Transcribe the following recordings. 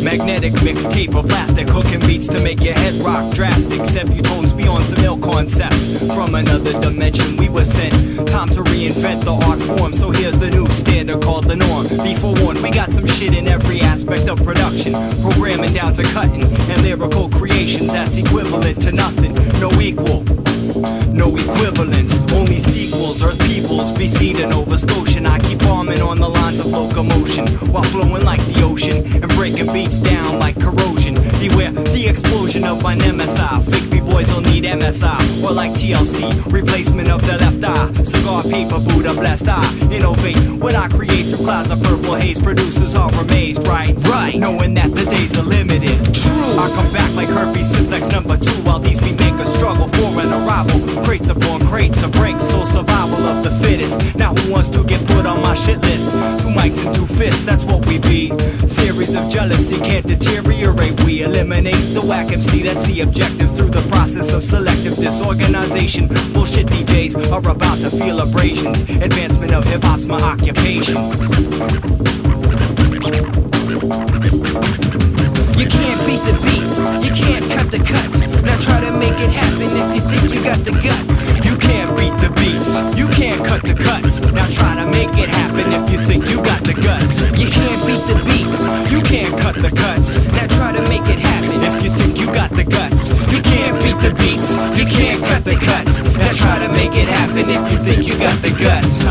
Magnetic mixtape or plastic, hooking beats to make your head rock drastic. Sebutones beyond some ill concepts. From another dimension we were sent. Time to reinvent the art form, so here's the new standard called the norm. Be forewarned, we got some shit in every aspect of production. Programming down to cutting and lyrical creations that's equivalent to nothing. No equal, no equivalence, only sequels. Earth peoples, BC to Nova Scotian. I keep bombing on the lines of locomotion while flowing like the ocean and breaking beats down like corrosion. Beware the explosion of my nemesis. Fake B-boys will need MSI or like TLC, replacement of the left eye. Cigar paper, Buddha blessed I innovate when I create through clouds of purple haze. Producers are amazed, right? Knowing that the days are limited. True, I come back like herpes simplex number 2 while these beat makers struggle for an arrival. Crates upon crates of breaks, so survival of the fittest. Now who wants to get put on my shit list? 2 mics and 2 fists, that's what we be. Theories of jealousy can't deteriorate. We eliminate the whack MC, that's the objective. Through the process of selective disorganization, bullshit DJs are about to feel abrasions. Advancement of hip-hop's my occupation. You can't beat the beats, you can't cut the cuts. Now try to make it happen if you think you got the guts. You can't beat the beats, you can't cut the cuts. Now try to make it happen if you think you got the guts. You can't beat the beats, you can't cut the cuts. now try to make it happen If you think you got the guts, you can't beat the beats, you can't cut the cuts. Now try to make it happen if you think you got the guts.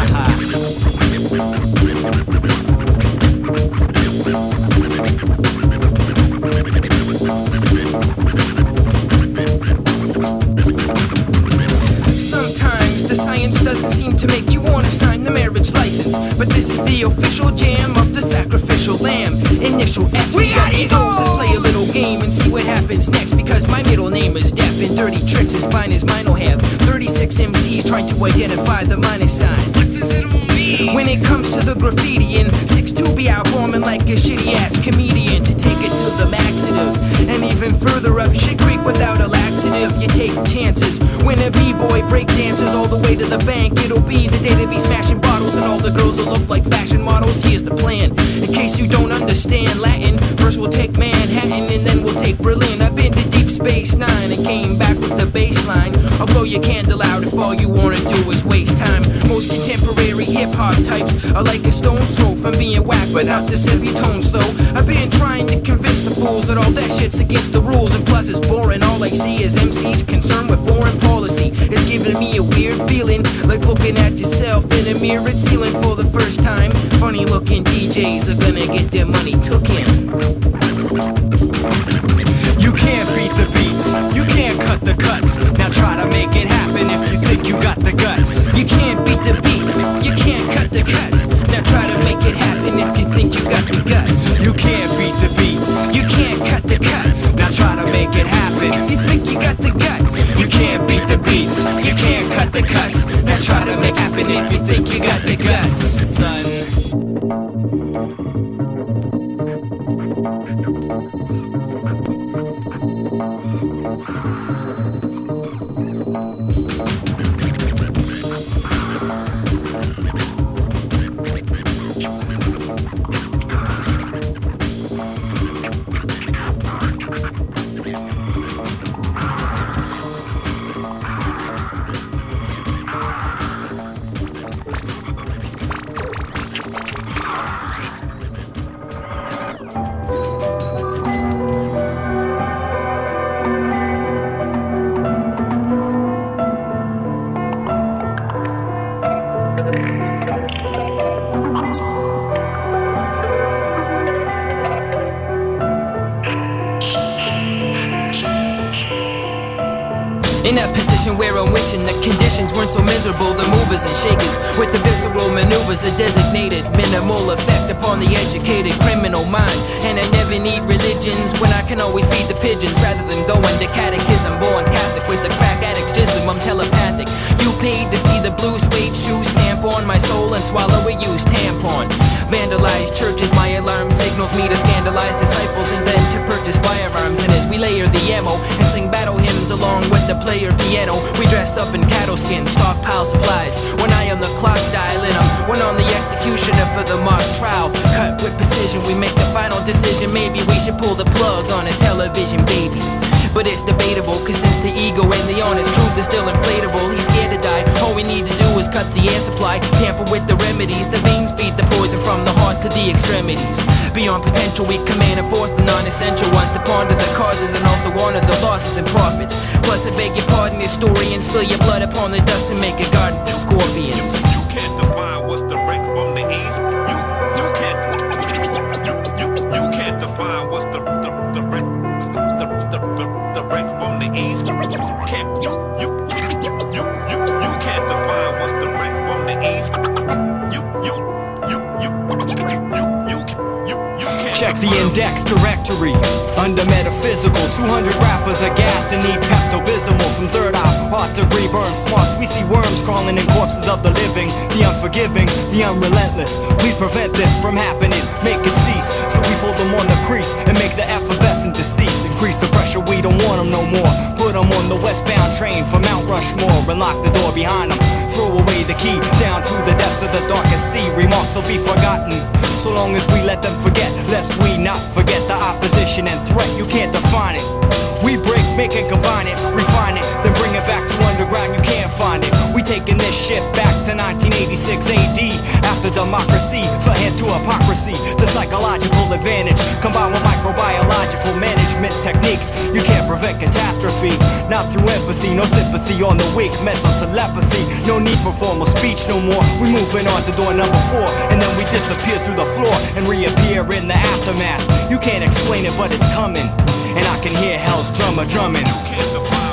Sometimes the science doesn't seem to make you wanna sign the marriage license, but this is the official jam of the sacrificial lamb. Initial X, we got egos. Let's play a little game and see what happens next, because my middle name is Def and dirty tricks as fine as mine will have 36 MCs trying to identify the minus sign. What does it all mean? When it comes to the graffiti and 6'2" be out bombing like a shitty ass comedian. To take it to the maxative and even further up shit creek without a laxative. You take chances when a b-boy break dances all the way to the bank. It'll be the day to be smashing bottles and all the girls will look like fashion models. Here's the plan, in case you don't understand Latin. First we'll take Manhattan and then we'll take Berlin. I've been to Deep Space Nine and came back with the baseline. I'll blow your candle out if all you wanna do is waste time. Most contemporary hip-hop types are like a stone's throw from being whack, but not the Sebutones though. I've been trying to convince the fools that all that shit's against the rules, and plus it's boring. All I see is MCs concerned with foreign policy. It's giving me a weird feeling, like looking at yourself in a mirrored ceiling for the first time. Funny looking DJs are gonna get their money took in. You can't beat the beats, you can't cut the cuts. Now try to make it happen if you think you got the guts. You can't beat the beats, you can't cut the cuts. Now try to make it happen if you think you got the guts. You can't beat the beats, You can't cut the cuts. now try to make it happen. If you think you got the guts, You can't beat the beats, you can't cut the cuts. Now try to make it happen if you think you got the guts, son. In that position where I'm wishing the conditions weren't so miserable, the movers and shakers with the visceral maneuvers, a designated minimal effect upon the educated criminal mind. And I never need religions when I can always feed the pigeons rather than going to catechism. Born Catholic with the crack addict's jism, I'm telepathic. You paid to see the blue suede shoe stamp on my soul and swallow a used tampon. Vandalize churches, my alarm signals me to scandalize disciples and then to purchase firearms. And as we layer the ammo and sing battle hymns along with the player piano, we dress up in cattle skins, stockpile supplies. One eye on the clock dial and one on the executioner for the mock trial. Cut with precision, we make the final decision. Maybe we should pull the plug on a television, baby. But it's debatable, cause since the ego and the honest truth is still inflatable, he's scared to die. All we need to do is cut the air supply, tamper with the remedies. The veins feed the poison from the heart to the extremities. Beyond potential, we command and force the non-essential ones to ponder the causes and also honor the losses and profits. Plus I beg your pardon your story and spill your blood upon the dust to make a garden for scorpions. You can't define what's direct from the east. You can't define what's direct from the east. You can't define what's direct from the east. Check the index directory under metaphysical. 200 rappers are gassed and need Pepto-Bismol. From third eye, heart degree, burn smarts. We see worms crawling in corpses of the living, the unforgiving, the unrelentless. We prevent this from happening, make it cease. So we fold them on the crease and make the effervescent decease. Increase the pressure, we don't want them no more. Put them on the westbound train for Mount Rushmore and lock the door behind them. Throw away the key down to the depths of the darkest sea. Remarks will be forgotten so long as we let them forget, lest we not forget the opposition and threat. You can't define it. We break, make and combine it, refine it, then bring it back to underground. You can't find it. We taking this shit back to 1986 AD. After democracy, for hands to hypocrisy. The psychological advantage combined with microbiological management techniques. You can't prevent catastrophe, not through empathy. No sympathy on the weak, mental telepathy. No need for formal speech no more. We moving on to door number 4, and then we disappear through the floor and reappear in the aftermath. You can't explain it, but it's coming, and I can hear hell's drummer drumming. You can't define